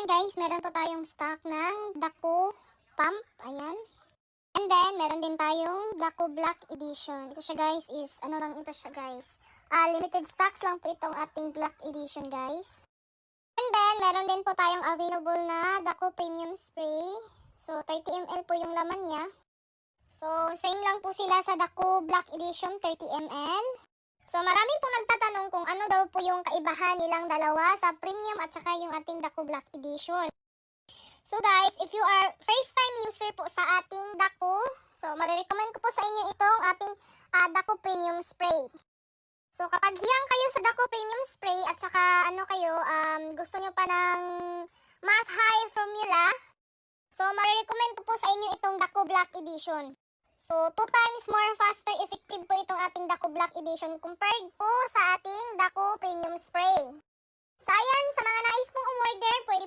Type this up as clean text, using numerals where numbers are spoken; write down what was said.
guys, meron po tayong stock ng Daco Pump. Ayan. And then, meron din tayong Daco Black Edition. Ito siya guys is, ano lang ito siya guys. Limited stocks lang po itong ating Black Edition guys. And then, meron din po tayong available na Daco Premium Spray. So, 30 ml po yung laman niya. So, same lang po sila sa Daco Black Edition, 30 ml. So, marami pong nagtatanong kung ano daw po yung kaibahan nilang dalawa sa premium at saka yung ating Daco Black Edition. So guys, if you are first time user po sa ating Daco, so marirecommend ko po sa inyo itong ating Daco Premium Spray. So kapag hiyang kayo sa Daco Premium Spray at saka ano kayo, gusto nyo pa ng mas high formula, so marirecommend ko po sa inyo itong Daco Black Edition. So, 2 times more faster effective po itong ating Daco Black Edition compared po sa ating Daco Premium Spray. So, ayan, sa mga nais pong umorder, pwede